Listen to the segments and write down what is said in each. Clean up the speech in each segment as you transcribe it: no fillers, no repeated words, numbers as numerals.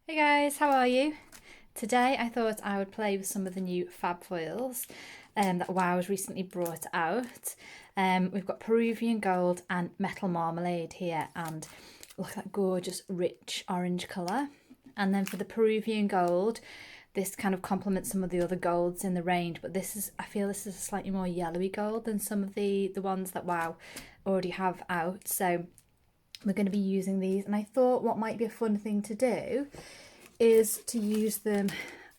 Hey guys, how are you? Today I thought I would play with some of the new Fab Foils that WOW has recently brought out. We've got Peruvian Gold and Metal Marmalade here, and look at that gorgeous rich orange colour. And then for the Peruvian Gold, this kind of complements some of the other golds in the range, but I feel this is a slightly more yellowy gold than some of the ones that WOW already have out. So we're going to be using these, and I thought what might be a fun thing to do is to use them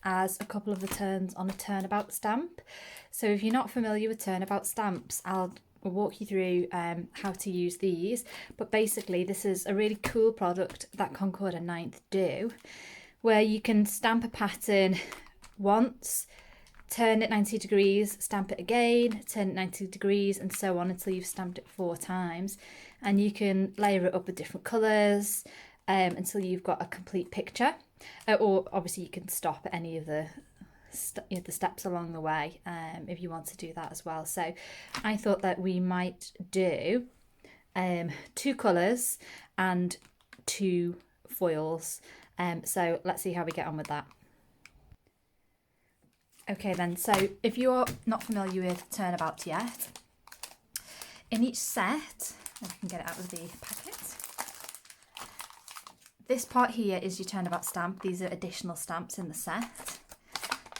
as a couple of the turns on a turnabout stamp. So if you're not familiar with turnabout stamps, I'll walk you through how to use these. But basically this is a really cool product that Concord and Ninth do, where you can stamp a pattern once, turn it 90 degrees, stamp it again, turn it 90 degrees, and so on until you've stamped it 4 times. And you can layer it up with different colours until you've got a complete picture. Or obviously you can stop at any of the steps along the way if you want to do that as well. So I thought that we might do 2 colours and 2 foils. So let's see how we get on with that. Okay then, so if you're not familiar with turnabouts yet, in each set, if I can get it out of the packet, this part here is your turnabout stamp. These are additional stamps in the set.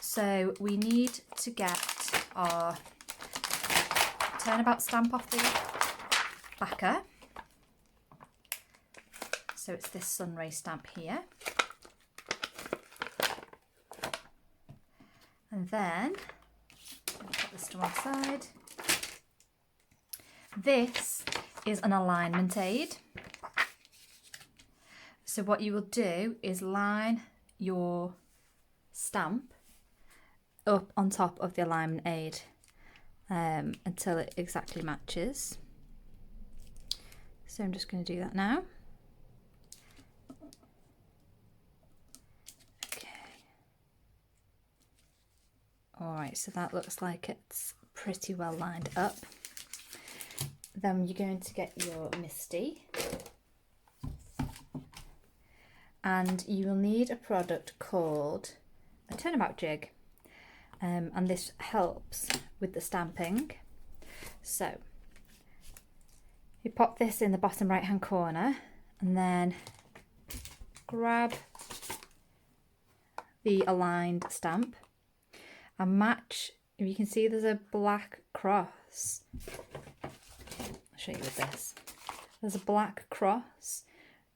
So we need to get our turnabout stamp off the backer. So it's this sunray stamp here. And then, I'll put this to one side. This is an alignment aid. So what you will do is line your stamp up on top of the alignment aid until it exactly matches. So I'm just going to do that now. Okay. Alright, so that looks like it's pretty well lined up. Then you're going to get your MISTI. And you will need a product called a turnabout jig, and this helps with the stamping. So you pop this in the bottom right hand corner and then grab the aligned stamp and match. If you can see, there's a black cross. I'll show you with this. There's a black cross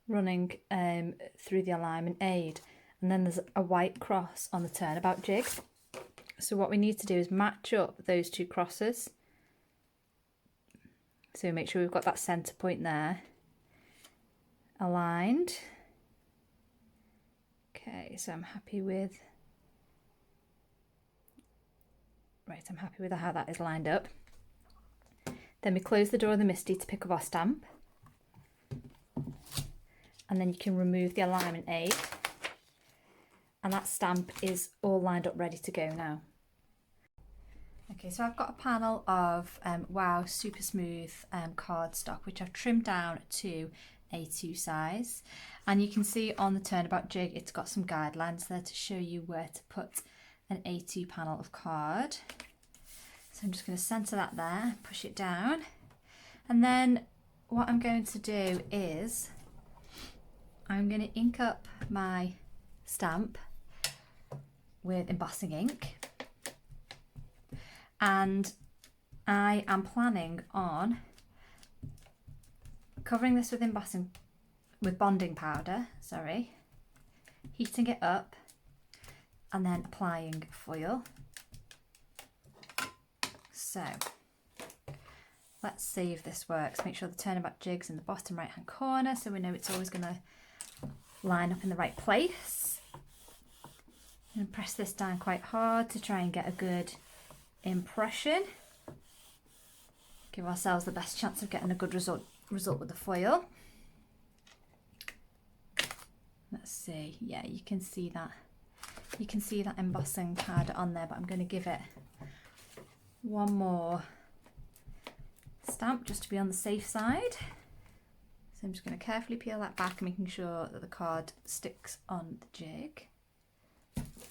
running through the alignment aid, and then there's a white cross on the turnabout jig. So what we need to do is match up those 2 crosses. So make sure we've got that centre point there aligned. Okay, so I'm happy with how that is lined up. Then we close the door of the MISTI to pick up our stamp. And then you can remove the alignment aid, and that stamp is all lined up ready to go now. Okay, so I've got a panel of WOW Super Smooth cardstock, which I've trimmed down to A2 size, and you can see on the turnabout jig it's got some guidelines there to show you where to put an A2 panel of card. So I'm just going to centre that there, push it down, and then what I'm going to do is I'm going to ink up my stamp with embossing ink, and I am planning on covering this with bonding powder, heating it up and then applying foil. So let's see if this works. Make sure the turnabout jig's in the bottom right hand corner so we know it's always going to line up in the right place. And press this down quite hard to try and get a good impression. Give ourselves the best chance of getting a good result with the foil. Let's see. Yeah, you can see that. You can see that embossing powder on there, but I'm going to give it one more stamp just to be on the safe side. So I'm just going to carefully peel that back, making sure that the card sticks on the jig.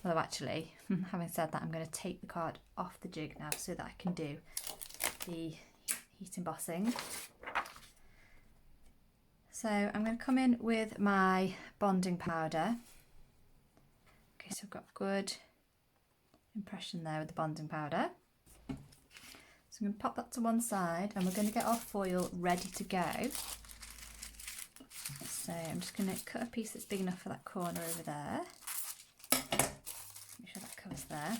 Although actually, having said that, I'm going to take the card off the jig now so that I can do the heat embossing. So I'm going to come in with my bonding powder. Okay, so I've got a good impression there with the bonding powder. So I'm going to pop that to one side and we're going to get our foil ready to go. So I'm just going to cut a piece that's big enough for that corner over there. Make sure that covers there.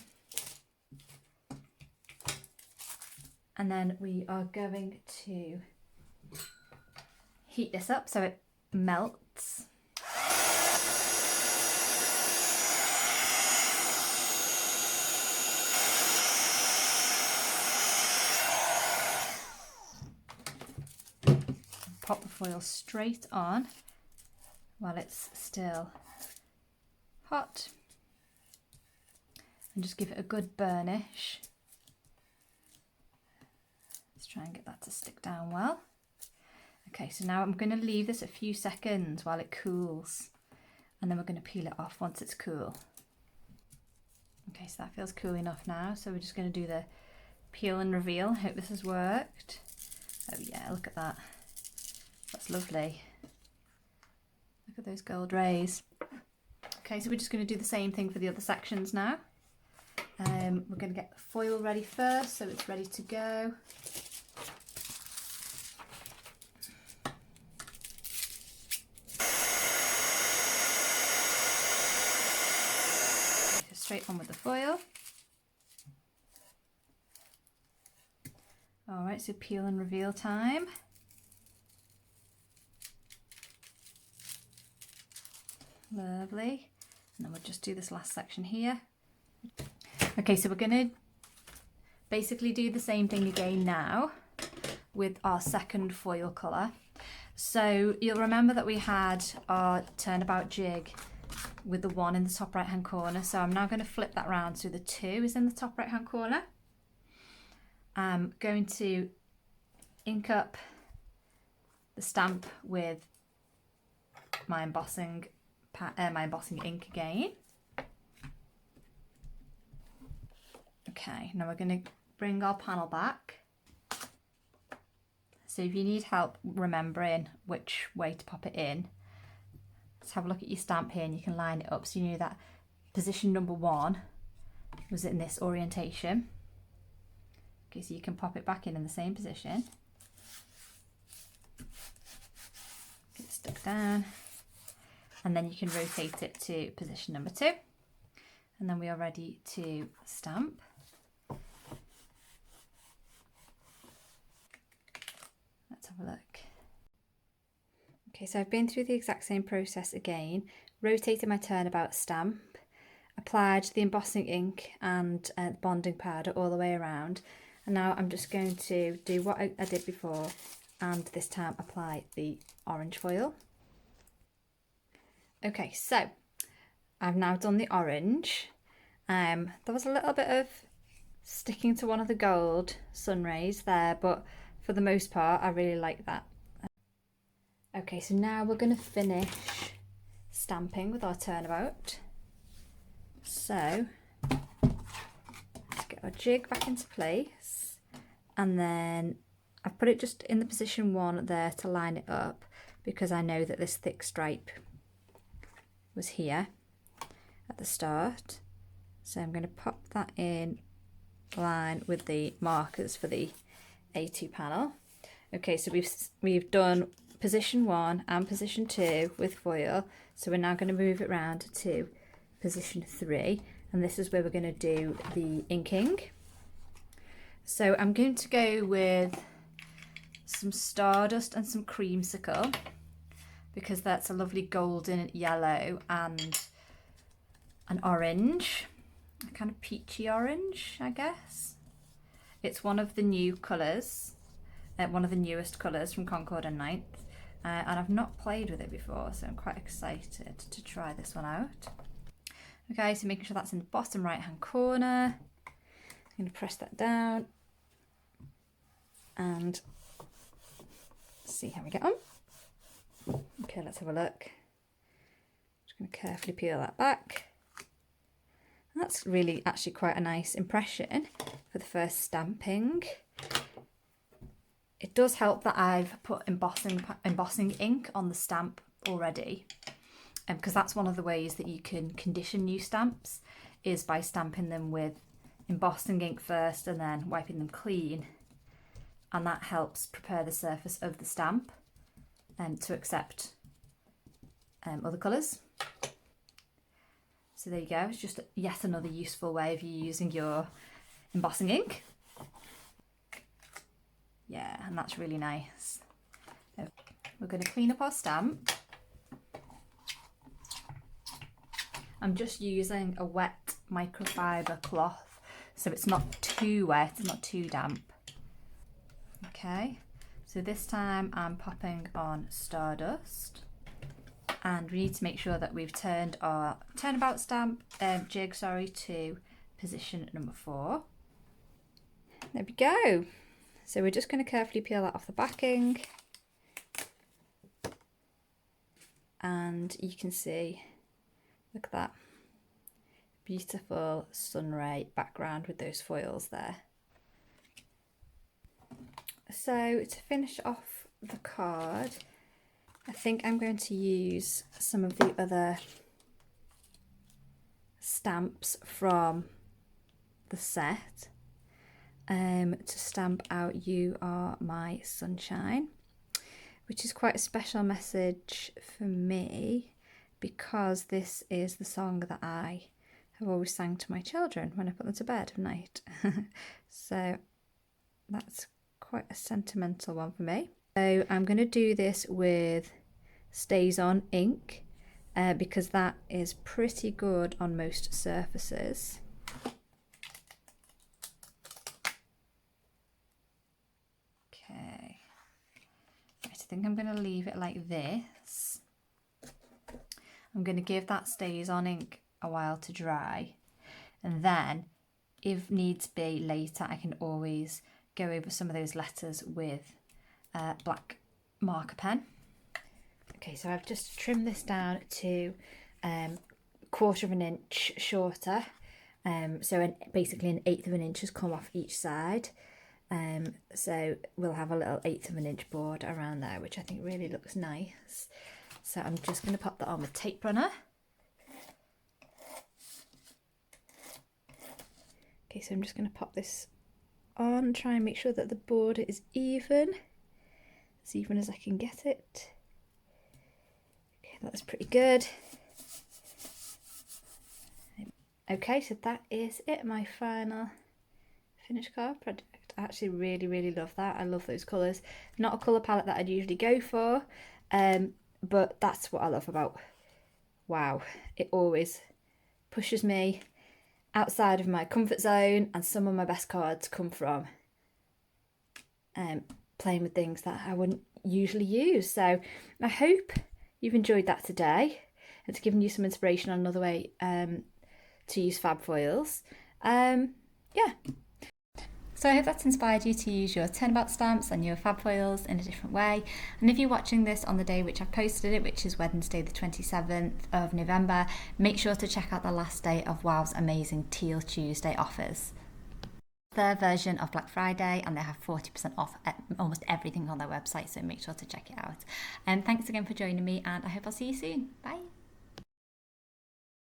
And then we are going to heat this up so it melts. Pop the foil straight on while it's still hot and just give it a good burnish. Let's try and get that to stick down well. Okay, so now I'm going to leave this a few seconds while it cools and then we're going to peel it off once it's cool. Okay, so that feels cool enough now, so we're just going to do the peel and reveal. Hope this has worked. Oh yeah, look at that. That's lovely. Look at those gold rays. Okay, so we're just going to do the same thing for the other sections now. We're going to get the foil ready first, so it's ready to go. Okay, straight on with the foil. Alright, so peel and reveal time. Lovely. And then we'll just do this last section here. Okay, so we're going to basically do the same thing again now with our second foil colour. So you'll remember that we had our turnabout jig with the 1 in the top right hand corner. So I'm now going to flip that round so the 2 is in the top right hand corner. I'm going to ink up the stamp with my embossing ink again. Okay, now we're going to bring our panel back. So if you need help remembering which way to pop it in, let's have a look at your stamp here and you can line it up so you know that position number 1 was in this orientation. Okay, so you can pop it back in the same position. Get it stuck down. And then you can rotate it to position number 2. And then we are ready to stamp. Let's have a look. Okay, so I've been through the exact same process again, rotated my turnabout stamp, applied the embossing ink and bonding powder all the way around. And now I'm just going to do what I did before and this time apply the orange foil. Okay, so I've now done the orange. There was a little bit of sticking to one of the gold sun rays there, but for the most part I really like that. Okay, so now we're going to finish stamping with our turnabout. So let's get our jig back into place, and then I've put it just in the position 1 there to line it up because I know that this thick stripe was here at the start. So I'm going to pop that in line with the markers for the A2 panel. Okay, so we've done position 1 and position 2 with foil, so we're now going to move it round to position 3, and this is where we're going to do the inking. So I'm going to go with some Stardust and some Creamsicle because that's a lovely golden yellow and an orange, a kind of peachy orange, I guess. It's one of the new colours, one of the newest colours from Concord and Ninth, and I've not played with it before, so I'm quite excited to try this one out. Okay, so making sure that's in the bottom right hand corner, I'm going to press that down and see how we get on. Okay, let's have a look. Just going to carefully peel that back. That's really actually quite a nice impression for the first stamping. It does help that I've put embossing ink on the stamp already, because that's one of the ways that you can condition new stamps, is by stamping them with embossing ink first and then wiping them clean, and that helps prepare the surface of the stamp to accept other colours. So there you go, it's just yet another useful way of you using your embossing ink. Yeah, and that's really nice. So we're going to clean up our stamp. I'm just using a wet microfiber cloth, so it's not too wet, it's not too damp. Okay, so this time I'm popping on Stardust. And we need to make sure that we've turned our Turnabout stamp jig to position number 4. There we go. So we're just going to carefully peel that off the backing. And you can see, look at that beautiful sunray background with those foils there. So to finish off the card, I think I'm going to use some of the other stamps from the set to stamp out "You Are My Sunshine," which is quite a special message for me, because this is the song that I have always sang to my children when I put them to bed at night. So that's quite a sentimental one for me. So I'm going to do this with Stays On ink because that is pretty good on most surfaces. Okay, right, I think I'm going to leave it like this. I'm going to give that Stays On ink a while to dry, and then if needs be later I can always go over some of those letters with black marker pen. Okay, so I've just trimmed this down to 1/4 of an inch shorter, so basically an 1/8 of an inch has come off each side, so we'll have a little 1/8 of an inch board around there, which I think really looks nice. So I'm just going to pop that on with tape runner. Okay, so I'm just going to pop this on, try and make sure that the border is even as I can get it. Okay, that's pretty good. Okay, so that is it, my final finished card project. I actually really love that. I love those colours. Not a colour palette that I'd usually go for, but that's what I love about WOW. It always pushes me outside of my comfort zone, and some of my best cards come from playing with things that I wouldn't usually use. So I hope you've enjoyed that today. It's given you some inspiration on another way to use Fab Foils. Yeah. So I hope that's inspired you to use your Turnabout stamps and your Fab Foils in a different way. And if you're watching this on the day which I've posted it, which is Wednesday the 27th of November, make sure to check out the last day of WOW's amazing Teal Tuesday offers. Their version of Black Friday, and they have 40% off almost everything on their website, so make sure to check it out. And thanks again for joining me, and I hope I'll see you soon. Bye.